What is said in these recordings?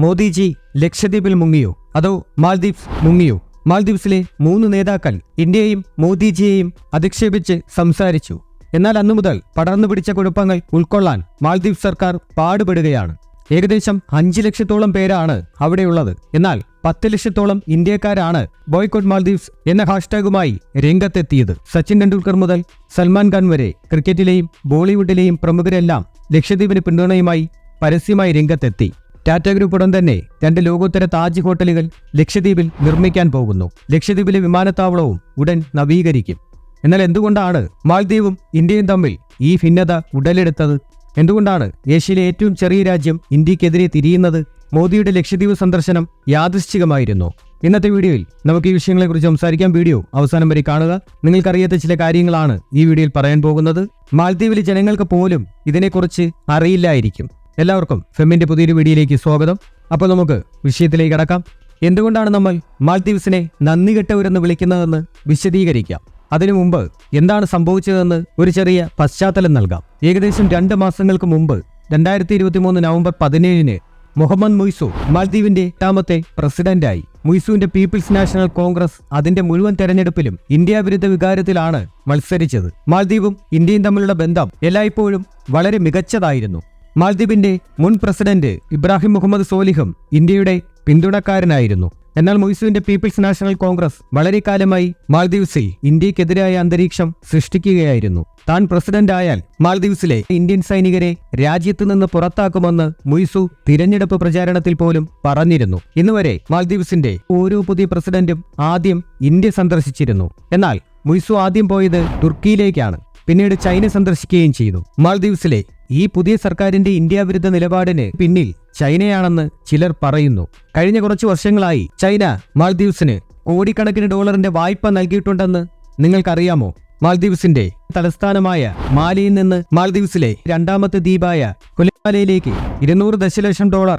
മോദിജി ലക്ഷദ്വീപിൽ മുങ്ങിയോ അതോ മാൽദ്വീപ്സ് മുങ്ങിയോ? മാൽദ്വീപ്സിലെ 3 നേതാക്കൾ ഇന്ത്യയെയും മോദിജിയെയും അധിക്ഷേപിച്ച് സംസാരിച്ചു. എന്നാൽ അന്നു മുതൽ പടർന്നു പിടിച്ച കുഴപ്പങ്ങൾ ഉൾക്കൊള്ളാൻ മാൽദ്വീപ് സർക്കാർ പാടുപെടുകയാണ്. ഏകദേശം 5 ലക്ഷത്തോളം പേരാണ് അവിടെയുള്ളത്. എന്നാൽ 10 ലക്ഷത്തോളം ഇന്ത്യക്കാരാണ് ബോയ്ക്കോട്ട് മാൽദ്വീപ്സ് എന്ന ഹാഷ്ടാഗുമായി രംഗത്തെത്തിയത്. സച്ചിൻ ടെണ്ടുൽക്കർ മുതൽ സൽമാൻ ഖാൻ വരെ ക്രിക്കറ്റിലെയും ബോളിവുഡിലെയും പ്രമുഖരെല്ലാം ലക്ഷദ്വീപിന് പിന്തുണയുമായി പരസ്യമായി രംഗത്തെത്തി. ടാറ്റ ഗ്രൂപ്പ് ഉടൻ തന്നെ 2 ലോകോത്തര താജ് ഹോട്ടലുകൾ ലക്ഷദ്വീപിൽ നിർമ്മിക്കാൻ പോകുന്നു. ലക്ഷദ്വീപിലെ വിമാനത്താവളവും ഉടൻ നവീകരിക്കും. എന്നാൽ എന്തുകൊണ്ടാണ് മാൽദ്വീപും ഇന്ത്യയും തമ്മിൽ ഈ ഭിന്നത ഉടലെടുത്തത്? എന്തുകൊണ്ടാണ് ഏഷ്യയിലെ ഏറ്റവും ചെറിയ രാജ്യം ഇന്ത്യക്കെതിരെ തിരിയുന്നത്? മോദിയുടെ ലക്ഷദ്വീപ് സന്ദർശനം യാദൃശ്ചികമായിരുന്നു. ഇന്നത്തെ വീഡിയോയിൽ നമുക്ക് ഈ വിഷയങ്ങളെക്കുറിച്ച് സംസാരിക്കാം. വീഡിയോ അവസാനം വരെ കാണുക. നിങ്ങൾക്കറിയാത്ത ചില കാര്യങ്ങളാണ് ഈ വീഡിയോയിൽ പറയാൻ പോകുന്നത്. മാൽദ്വീപിലെ ജനങ്ങൾക്ക് പോലും ഇതിനെക്കുറിച്ച് അറിയില്ലായിരിക്കും. എല്ലാവർക്കും ഫെമ്മിന്റെ പുതിയൊരു വീഡിയോയിലേക്ക് സ്വാഗതം. അപ്പോൾ നമുക്ക് വിഷയത്തിലേക്ക് കടക്കാം. എന്തുകൊണ്ടാണ് നമ്മൾ മാൽദ്വീപ്സിനെ നന്ദി കെട്ടവരെന്ന് വിളിക്കുന്നതെന്ന് വിശദീകരിക്കാം. അതിനു മുമ്പ് എന്താണ് സംഭവിച്ചതെന്ന് ഒരു ചെറിയ പശ്ചാത്തലം നൽകാം. ഏകദേശം 2 മാസങ്ങൾക്ക് മുമ്പ് 2023 നവംബർ 17 മുഹമ്മദ് മുയ്സു മാൽദ്വീപിന്റെ 8ാമത്തെ പ്രസിഡന്റായി. മുയ്സുവിന്റെ പീപ്പിൾസ് നാഷണൽ കോൺഗ്രസ് അതിന്റെ മുഴുവൻ തെരഞ്ഞെടുപ്പിലും ഇന്ത്യ വിരുദ്ധ വികാരത്തിലാണ് മത്സരിച്ചത്. മാൽദ്വീപും ഇന്ത്യയും തമ്മിലുള്ള ബന്ധം എല്ലായ്പ്പോഴും വളരെ മികച്ചതായിരുന്നു. മാൽദ്വീപിന്റെ മുൻ പ്രസിഡന്റ് ഇബ്രാഹിം മുഹമ്മദ് സോലിഹും ഇന്ത്യയുടെ പിന്തുണക്കാരനായിരുന്നു. എന്നാൽ മുയ്സുവിന്റെ പീപ്പിൾസ് നാഷണൽ കോൺഗ്രസ് വളരെ കാലമായി മാൽദ്വീപ്സിൽ ഇന്ത്യക്കെതിരായ അന്തരീക്ഷം സൃഷ്ടിക്കുകയായിരുന്നു. താൻ പ്രസിഡന്റായാൽ മാൽദ്വീപ്സിലെ ഇന്ത്യൻ സൈനികരെ രാജ്യത്തു നിന്ന് പുറത്താക്കുമെന്ന് മുയ്സു തിരഞ്ഞെടുപ്പ് പ്രചാരണത്തിൽ പോലും പറഞ്ഞിരുന്നു. ഇന്നുവരെ മാൽദ്വീപ്സിന്റെ ഓരോ പുതിയ പ്രസിഡന്റും ആദ്യം ഇന്ത്യ സന്ദർശിച്ചിരുന്നു. എന്നാൽ മുയ്സു ആദ്യം പോയത് തുർക്കിയിലേക്കാണ്. പിന്നീട് ചൈന സന്ദർശിക്കുകയും ചെയ്തു. മാൽദ്വീപ്സിലെ ഈ പുതിയ സർക്കാരിന്റെ ഇന്ത്യ വിരുദ്ധ നിലപാടിന് പിന്നിൽ ചൈനയാണെന്ന് ചിലർ പറയുന്നു. കഴിഞ്ഞ കുറച്ചു വർഷങ്ങളായി ചൈന മാൽദ്വീപ്സിന് കോടിക്കണക്കിന് ഡോളറിന്റെ വായ്പ നൽകിയിട്ടുണ്ടെന്ന് നിങ്ങൾക്കറിയാമോ? മാൽദ്വീപ്സിന്റെ തലസ്ഥാനമായ മാലിയിൽ നിന്ന് മാൽദ്വീപ്സിലെ 2ാമത്തെ ദ്വീപായ കുലമാലയിലേക്ക് $200 ദശലക്ഷം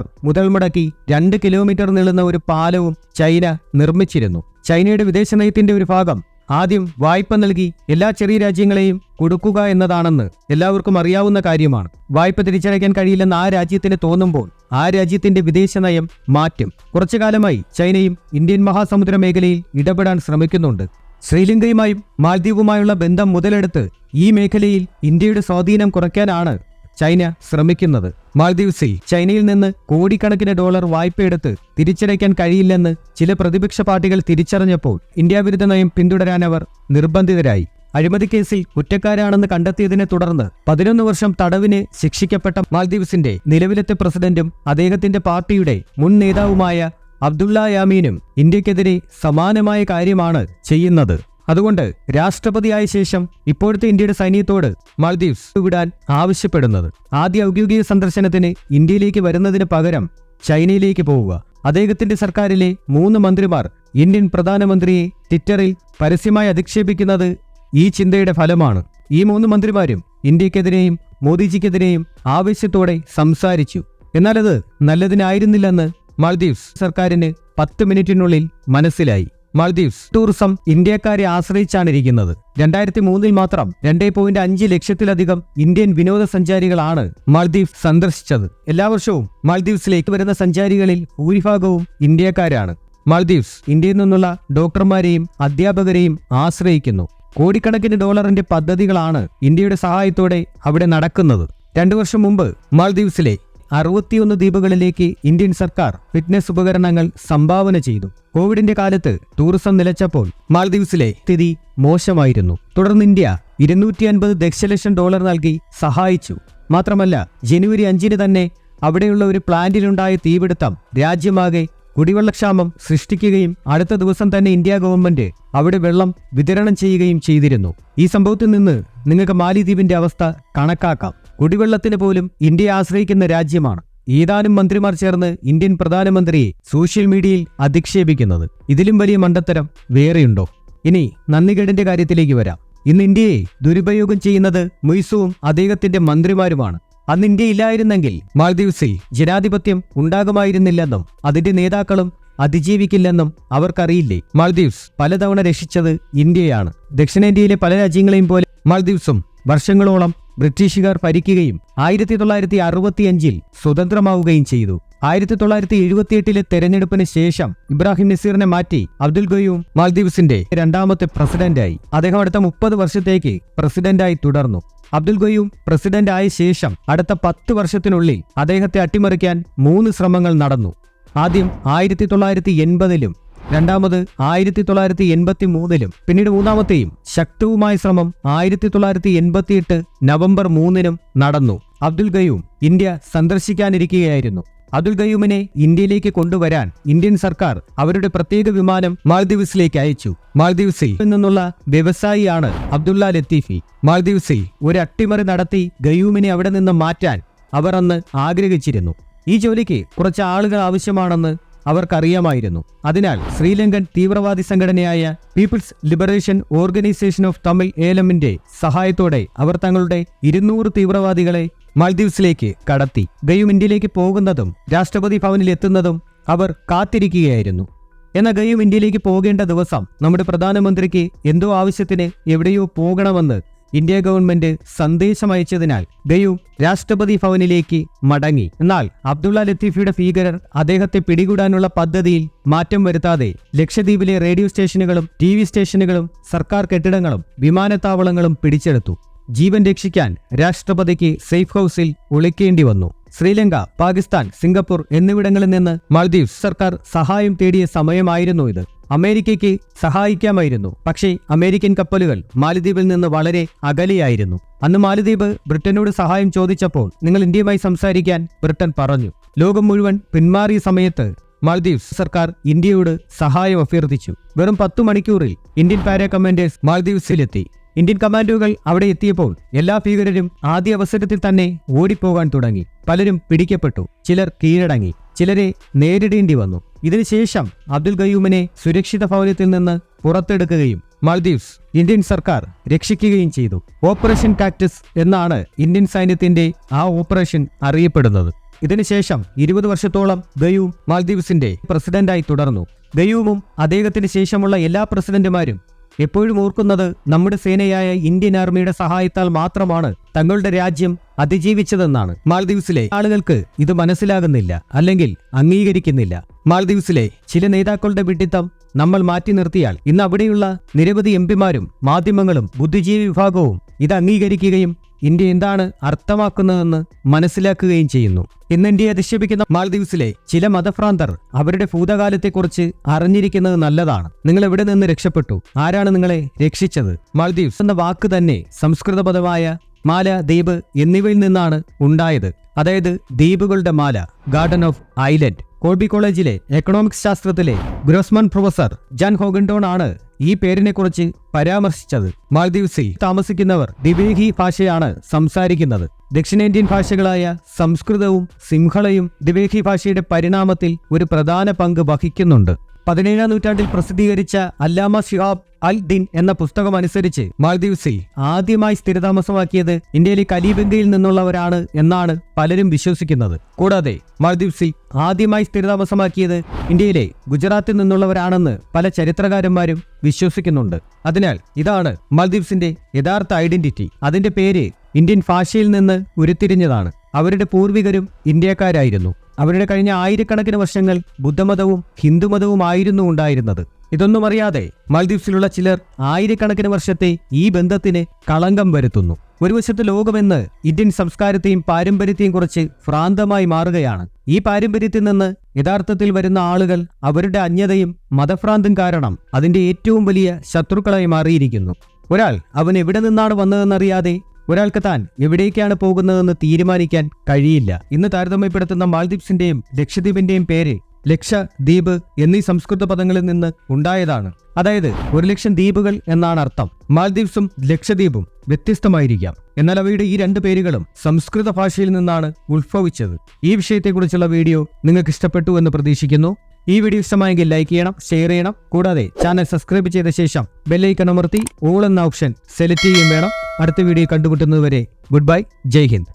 മുതൽ മുടക്കി 2 കിലോമീറ്റർ നീളുന്ന ഒരു പാലവും ചൈന നിർമ്മിച്ചിരുന്നു. ചൈനയുടെ വിദേശ നയത്തിന്റെ ഒരു ഭാഗം ആദ്യം വായ്പ നൽകി എല്ലാ ചെറിയ രാജ്യങ്ങളെയും കൊടുക്കുക എന്നതാണെന്ന് എല്ലാവർക്കും അറിയാവുന്ന കാര്യമാണ്. വായ്പ തിരിച്ചടയ്ക്കാൻ കഴിയില്ലെന്ന് ആ രാജ്യത്തിന് തോന്നുമ്പോൾ ആ രാജ്യത്തിന്റെ വിദേശ നയം മാറ്റും. കുറച്ചു കാലമായി ചൈനയും ഇന്ത്യൻ മഹാസമുദ്ര മേഖലയിൽ ഇടപെടാൻ ശ്രമിക്കുന്നുണ്ട്. ശ്രീലങ്കയുമായും മാൽദ്വീപുമായുള്ള ബന്ധം മുതലെടുത്ത് ഈ മേഖലയിൽ ഇന്ത്യയുടെ സ്വാധീനം കുറയ്ക്കാനാണ് ചൈന ശ്രമിക്കുന്നത്. മാൽദ്വീപ്സിൽ ചൈനയിൽ നിന്ന് കോടിക്കണക്കിന് ഡോളർ വായ്പയെടുത്ത് തിരിച്ചടയ്ക്കാൻ കഴിയില്ലെന്ന് ചില പ്രതിപക്ഷ പാർട്ടികൾ തിരിച്ചറിഞ്ഞപ്പോൾ ഇന്ത്യ വിരുദ്ധ നയം പിന്തുടരാൻ അവർ നിർബന്ധിതരായി. അഴിമതി കേസിൽ കുറ്റക്കാരാണെന്ന് കണ്ടെത്തിയതിനെ തുടർന്ന് 11 വർഷം തടവിന് ശിക്ഷിക്കപ്പെട്ട മാൽദ്വീപ്സിന്റെ നിലവിലത്തെ പ്രസിഡന്റും അദ്ദേഹത്തിന്റെ പാർട്ടിയുടെ മുൻ നേതാവുമായ അബ്ദുള്ള യാമീനും ഇന്ത്യക്കെതിരെ സമാനമായ കാര്യമാണ് ചെയ്യുന്നത്. അതുകൊണ്ട് രാഷ്ട്രപതിയായ ശേഷം ഇപ്പോഴത്തെ ഇന്ത്യയുടെ സൈന്യത്തോട് മാൽദ്വീപ്സ് വിടാൻ ആവശ്യപ്പെടുന്നത്. ആദ്യ ഔദ്യോഗിക സന്ദർശനത്തിന് ഇന്ത്യയിലേക്ക് വരുന്നതിന് പകരം ചൈനയിലേക്ക് പോവുക. അദ്ദേഹത്തിന്റെ സർക്കാരിലെ 3 മന്ത്രിമാർ ഇന്ത്യൻ പ്രധാനമന്ത്രിയെ ട്വിറ്ററിൽ പരസ്യമായി അധിക്ഷേപിക്കുന്നത് ഈ ചിന്തയുടെ ഫലമാണ്. ഈ 3 മന്ത്രിമാരും ഇന്ത്യക്കെതിരെയും മോദിജിക്കെതിരെയും ആവേശത്തോടെ സംസാരിച്ചു. എന്നാൽ അത് നല്ലതിനായിരുന്നില്ലെന്ന് മാൽദ്വീപ്സ് സർക്കാരിന് 10 മിനിറ്റിനുള്ളിൽ മനസ്സിലായി. മാൽദ്വീപ്സ് ടൂറിസം ഇന്ത്യക്കാരെ ആശ്രയിച്ചാണിരിക്കുന്നത്. 2003 മാത്രം 2.5 ലക്ഷത്തിലധികം ഇന്ത്യൻ വിനോദസഞ്ചാരികളാണ് മാൽദ്വീപ്സ് സന്ദർശിച്ചത്. എല്ലാ വർഷവും മാൽദ്വീപ്സിലേക്ക് വരുന്ന സഞ്ചാരികളിൽ ഭൂരിഭാഗവും ഇന്ത്യക്കാരാണ്. മാൽദ്വീപ്സ് ഇന്ത്യയിൽ നിന്നുള്ള ഡോക്ടർമാരെയും അധ്യാപകരെയും ആശ്രയിക്കുന്നു. കോടിക്കണക്കിന് ഡോളറിന്റെ പദ്ധതികളാണ് ഇന്ത്യയുടെ സഹായത്തോടെ അവിടെ നടക്കുന്നത്. 2 വർഷം മുമ്പ് മാൽദ്വീപ്സിലെ 61 ദ്വീപുകളിലേക്ക് ഇന്ത്യൻ സർക്കാർ ഫിറ്റ്നസ് ഉപകരണങ്ങൾ സംഭാവന ചെയ്തു. കോവിഡിന്റെ കാലത്ത് ടൂറിസം നിലച്ചപ്പോൾ മാൽദ്വീപ്സിലെ സ്ഥിതി മോശമായിരുന്നു. തുടർന്ന് ഇന്ത്യ $250 ദശലക്ഷം നൽകി സഹായിച്ചു. മാത്രമല്ല ജനുവരി 5 തന്നെ അവിടെയുള്ള ഒരു പ്ലാന്റിലുണ്ടായ തീപിടുത്തം രാജ്യമാകെ കുടിവെള്ളക്ഷാമം സൃഷ്ടിക്കുകയും അടുത്ത ദിവസം തന്നെ ഇന്ത്യ ഗവൺമെന്റ് അവിടെ വെള്ളം വിതരണം ചെയ്യുകയും ചെയ്തിരുന്നു. ഈ സംഭവത്തിൽ നിന്ന് നിങ്ങൾക്ക് മാലിദ്വീപിന്റെ അവസ്ഥ കണക്കാക്കാം. കുടിവെള്ളത്തിന് പോലും ഇന്ത്യയെ ആശ്രയിക്കുന്ന രാജ്യമാണ്. ഏതാനും മന്ത്രിമാർ ചേർന്ന് ഇന്ത്യൻ പ്രധാനമന്ത്രിയെ സോഷ്യൽ മീഡിയയിൽ അധിക്ഷേപിക്കുന്നത്. ഇതിലും വലിയ മണ്ടത്തരം വേറെയുണ്ടോ? ഇനി നന്ദികേടിന്റെ കാര്യത്തിലേക്ക് വരാം. ഇന്ന് ഇന്ത്യയെ ദുരുപയോഗം ചെയ്യുന്നത് മുയ്സുവും അദ്ദേഹത്തിന്റെ മന്ത്രിമാരുമാണ്. അന്ന് ഇന്ത്യ ഇല്ലായിരുന്നെങ്കിൽ മാൽദ്വീപ്സിൽ ജനാധിപത്യം ഉണ്ടാകുമായിരുന്നില്ലെന്നും അതിന്റെ നേതാക്കളും അതിജീവിക്കില്ലെന്നും അവർക്കറിയില്ലേ? മാൽദ്വീപ്സ് പലതവണ രക്ഷിച്ചത് ഇന്ത്യയാണ്. ദക്ഷിണേന്ത്യയിലെ പല രാജ്യങ്ങളെയും പോലെ മാൽദ്വീപ്സും വർഷങ്ങളോളം ബ്രിട്ടീഷുകാർ ഭരിക്കുകയും 1965 സ്വതന്ത്രമാവുകയും ചെയ്തു. 1978 തെരഞ്ഞെടുപ്പിന് ശേഷം ഇബ്രാഹിം നസീറിനെ മാറ്റി അബ്ദുൽ ഖയ്യൂം മാൽദീവ്സിന്റെ രണ്ടാമത്തെ പ്രസിഡന്റായി. അദ്ദേഹം അടുത്ത 30 വർഷത്തേക്ക് പ്രസിഡന്റായി തുടർന്നു. അബ്ദുൽ ഖയ്യൂം പ്രസിഡന്റ് ആയ ശേഷം അടുത്ത 10 വർഷത്തിനുള്ളിൽ അദ്ദേഹത്തെ അട്ടിമറിക്കാൻ 3 ശ്രമങ്ങൾ നടന്നു. ആദ്യം 1980-ലും, രണ്ടാമത് 1983-ലും, പിന്നീട് മൂന്നാമത്തെയും ശക്തവുമായ ശ്രമം 1988 നവംബർ 3-നും നടന്നു. അബ്ദുൽ ഖയ്യൂം ഇന്ത്യ സന്ദർശിക്കാനിരിക്കുകയായിരുന്നു. അബ്ദുൽ ഖയ്യൂമിനെ ഇന്ത്യയിലേക്ക് കൊണ്ടുവരാൻ ഇന്ത്യൻ സർക്കാർ അവരുടെ പ്രത്യേക വിമാനം മാൽദീവ്സിലേക്ക് അയച്ചു. മാൽദീവ്സിൽ നിന്നുള്ള വ്യവസായിയാണ് അബ്ദുള്ള ലത്തീഫി. മാൽദീവ്സിൽ ഒരു അട്ടിമറി നടത്തി ഖയ്യൂമിനെ അവിടെ നിന്ന് മാറ്റാൻ അവർ അന്ന് ആഗ്രഹിച്ചിരുന്നു. ഈ ജോലിക്ക് കുറച്ച് ആളുകൾ ആവശ്യമാണെന്ന് അവർക്കറിയാമായിരുന്നു. അതിനാൽ ശ്രീലങ്കൻ തീവ്രവാദി സംഘടനയായ people's liberation organisation of Tamil ഏലമിന്റെ സഹായത്തോടെ അവർ തങ്ങളുടെ 200 തീവ്രവാദികളെ മാൽദീവ്സിലേക്ക് കടത്തി. ഖയ്യൂം ഇന്ത്യയിലേക്ക് പോകുന്നതും രാഷ്ട്രപതി ഭവനിൽ എത്തുന്നതും അവർ കാത്തിരിക്കുകയായിരുന്നു. എന്നാൽ ഖയ്യൂം ഇന്ത്യയിലേക്ക് പോകേണ്ട ദിവസം നമ്മുടെ പ്രധാനമന്ത്രിക്ക് എന്തോ ആവശ്യത്തിന് എവിടെയോ പോകണമെന്ന് ഇന്ത്യ ഗവൺമെന്റ് സന്ദേശം അയച്ചതിനാൽ ഖയ്യൂം രാഷ്ട്രപതി ഭവനിലേക്ക് മടങ്ങി. എന്നാൽ അബ്ദുള്ള ലത്തീഫിയുടെ ഭീകരർ അദ്ദേഹത്തെ പിടികൂടാനുള്ള പദ്ധതിയിൽ മാറ്റം വരുത്താതെ ലക്ഷദ്വീപിലെ റേഡിയോ സ്റ്റേഷനുകളും TV സ്റ്റേഷനുകളും സർക്കാർ കെട്ടിടങ്ങളും വിമാനത്താവളങ്ങളും പിടിച്ചെടുത്തു. ജീവൻ രക്ഷിക്കാൻ രാഷ്ട്രപതിക്ക് സേഫ് ഹൌസിൽ ഒളിക്കേണ്ടി വന്നു. ശ്രീലങ്ക, പാകിസ്ഥാൻ, സിംഗപ്പൂർ എന്നിവിടങ്ങളിൽ നിന്ന് മാൽദീവ്സ് സർക്കാർ സഹായം തേടിയ സമയമായിരുന്നു ഇത്. അമേരിക്കയ്ക്ക് സഹായിക്കാമായിരുന്നു, പക്ഷേ അമേരിക്കൻ കപ്പലുകൾ മാലദ്വീപിൽ നിന്ന് വളരെ അകലെയായിരുന്നു. അന്ന് മാലദ്വീപ് ബ്രിട്ടനോട് സഹായം ചോദിച്ചപ്പോൾ നിങ്ങൾ ഇന്ത്യയുമായി സംസാരിക്കാൻ ബ്രിട്ടൻ പറഞ്ഞു. ലോകം മുഴുവൻ പിന്മാറിയ സമയത്ത് മാൽദീവ്സ് സർക്കാർ ഇന്ത്യയോട് സഹായം അഭ്യർത്ഥിച്ചു. വെറും 10 മണിക്കൂറിൽ ഇന്ത്യൻ പാരാ കമാൻഡേഴ്സ് മാൽദീവ്സിലെത്തി. ഇന്ത്യൻ കമാൻഡോകൾ അവിടെ എത്തിയപ്പോൾ എല്ലാ ഭീകരരും ആദ്യ അവസരത്തിൽ തന്നെ ഓടിപ്പോകാൻ തുടങ്ങി. പലരും പിടിക്കപ്പെട്ടു, ചിലർ കീഴടങ്ങി, ചിലരെ നേരിടേണ്ടി വന്നു. ഇതിനുശേഷം അബ്ദുൽ ഖയ്യൂമിനെ സുരക്ഷിത ഭവനത്തിൽ നിന്ന് പുറത്തെടുക്കുകയും മാൽദീവ്സ് ഇന്ത്യൻ സർക്കാർ രക്ഷിക്കുകയും ചെയ്തു. ഓപ്പറേഷൻ കാക്ടസ് എന്നാണ് ഇന്ത്യൻ സൈന്യത്തിന്റെ ആ ഓപ്പറേഷൻ അറിയപ്പെടുന്നത്. ഇതിനുശേഷം 20 വർഷത്തോളം ഖയ്യൂം മാൽദീവ്സിന്റെ പ്രസിഡന്റായി തുടർന്നു. ഖയ്യൂമും അദ്ദേഹത്തിന് ശേഷമുള്ള എല്ലാ പ്രസിഡന്റുമാരും എപ്പോഴും ഓർക്കുന്നത് നമ്മുടെ സേനയായ ഇന്ത്യൻ ആർമിയുടെ സഹായത്താൽ മാത്രമാണ് തങ്ങളുടെ രാജ്യം അതിജീവിച്ചതെന്നാണ്. മാൽദീവ്സിലെ ആളുകൾക്ക് ഇത് മനസ്സിലാകുന്നില്ല, അല്ലെങ്കിൽ അംഗീകരിക്കുന്നില്ല. മാൽദീവ്സിലെ ചില നേതാക്കളുടെ വിഡ്ഢിത്തം നമ്മൾ മാറ്റി നിർത്തിയാൽ ഇന്ന് അവിടെയുള്ള നിരവധി എംപിമാരും മാധ്യമങ്ങളും ബുദ്ധിജീവി വിഭാഗവും ഇത് അംഗീകരിക്കുകയും ഇന്ത്യ എന്താണ് അർത്ഥമാക്കുന്നതെന്ന് മനസ്സിലാക്കുകയും ചെയ്യുന്നു. ഇന്ന് ഇന്ത്യയെ അധിക്ഷേപിക്കുന്ന മാൽദീവ്സിലെ ചില മതഭ്രാന്തർ അവരുടെ ഭൂതകാലത്തെക്കുറിച്ച് അറിഞ്ഞിരിക്കുന്നത് നല്ലതാണ്. നിങ്ങൾ എവിടെ നിന്ന് രക്ഷപ്പെട്ടു? ആരാണ് നിങ്ങളെ രക്ഷിച്ചത്? മാൽദീവ്സ് എന്ന വാക്ക് തന്നെ സംസ്കൃത പദമായ മാല, ദ്വീപ് എന്നിവയിൽ നിന്നാണ് ഉണ്ടായത്. അതായത് ദ്വീപുകളുടെ മാല, ഗാർഡൻ ഓഫ് ഐലൻഡ്. കോൾബി കോളേജിലെ എക്കണോമിക്സ് ശാസ്ത്രത്തിലെ ഗ്രോസ്മാൻ പ്രൊഫസർ ജാൻ ഹോഗൻഡോൺ ആണ് ഈ പേരിനെക്കുറിച്ച് പരാമർശിച്ചത്. മാൽദീവ്സിൽ താമസിക്കുന്നവർ ദിവേഹി ഭാഷയാണ് സംസാരിക്കുന്നത്. ദക്ഷിണേന്ത്യൻ ഭാഷകളായ സംസ്കൃതവും സിംഹളയും ദിവേഹി ഭാഷയുടെ പരിണാമത്തിൽ ഒരു പ്രധാന പങ്ക് വഹിക്കുന്നുണ്ട്. 17-ാം നൂറ്റാണ്ടിൽ പ്രസിദ്ധീകരിച്ച അല്ലാമ ശിഹാബ് അൽ ദിൻ എന്ന പുസ്തകം അനുസരിച്ച് മാൽദീവ്സിൽ ആദ്യമായി സ്ഥിരതാമസമാക്കിയത് ഇന്ത്യയിലെ കലീബംഗയിൽ നിന്നുള്ളവരാണ് എന്നാണ് പലരും വിശ്വസിക്കുന്നത്. കൂടാതെ മാൽദീവ്സിൽ ആദ്യമായി സ്ഥിരതാമസമാക്കിയത് ഇന്ത്യയിലെ ഗുജറാത്തിൽ നിന്നുള്ളവരാണെന്ന് പല ചരിത്രകാരന്മാരും വിശ്വസിക്കുന്നുണ്ട്. അതിനാൽ ഇതാണ് മാൽദീവ്സിന്റെ യഥാർത്ഥ ഐഡന്റിറ്റി. അതിന്റെ പേര് ഇന്ത്യൻ ഭാഷയിൽ നിന്ന് ഉരുത്തിരിഞ്ഞതാണ്. അവരുടെ പൂർവികരും ഇന്ത്യക്കാരായിരുന്നു. അവരുടെ കഴിഞ്ഞ ആയിരക്കണക്കിന് വർഷങ്ങൾ ബുദ്ധമതവും ഹിന്ദുമതവുമായിരുന്നു ഉണ്ടായിരുന്നത്. ഇതൊന്നും അറിയാതെ മാൽദീവ്സിലുള്ള ചിലർ ആയിരക്കണക്കിന് വർഷത്തെ ഈ ബന്ധത്തിന് കളങ്കം വരുത്തുന്നു. ഒരു വശത്ത് ലോകമെന്ന് ഇന്ത്യൻ സംസ്കാരത്തെയും പാരമ്പര്യത്തെയും കുറിച്ച് ഭ്രാന്തമായി മാറുകയാണ്. ഈ പാരമ്പര്യത്തിൽ നിന്ന് യഥാർത്ഥത്തിൽ വരുന്ന ആളുകൾ അവരുടെ അജ്ഞതയും മതഭ്രാന്തും കാരണം അതിന്റെ ഏറ്റവും വലിയ ശത്രുക്കളായി മാറിയിരിക്കുന്നു. ഒരാൾ അവൻ എവിടെ നിന്നാണ് വന്നതെന്നറിയാതെ ഒരാൾക്ക് താൻ എവിടേക്കാണ് പോകുന്നതെന്ന് തീരുമാനിക്കാൻ കഴിയില്ല. ഇന്ന് താരതമ്യപ്പെടുത്തുന്ന മാൽദീവ്സിന്റെയും ലക്ഷദ്വീപിന്റെയും പേര് ലക്ഷ, ദ്വീപ് എന്നീ സംസ്കൃത പദങ്ങളിൽ നിന്ന് ഉണ്ടായതാണ്. അതായത് 1,00,000 ദ്വീപുകൾ എന്നാണ് അർത്ഥം. മാൽദീവ്സും ലക്ഷദ്വീപും വ്യത്യസ്തമായിരിക്കാം, എന്നാൽ അവയുടെ ഈ 2 പേരുകളും സംസ്കൃത ഭാഷയിൽ നിന്നാണ് ഉത്ഭവിച്ചത്. ഈ വിഷയത്തെക്കുറിച്ചുള്ള വീഡിയോ നിങ്ങൾക്ക് ഇഷ്ടപ്പെട്ടു എന്ന് പ്രതീക്ഷിക്കുന്നു. ഈ വീഡിയോ ഇഷ്ടമായെങ്കിൽ ലൈക്ക് ചെയ്യണം, ഷെയർ ചെയ്യണം. കൂടാതെ ചാനൽ സബ്സ്ക്രൈബ് ചെയ്ത ശേഷം ബെല്ലൈക്കൺ അമർത്തി ഓൾ എന്ന ഓപ്ഷൻ സെലക്ട് ചെയ്യുകയും വേണം. അടുത്ത വീഡിയോ കണ്ടുമുട്ടുന്നതുവരെ ഗുഡ് ബൈ, ജയ് ഹിന്ദ്.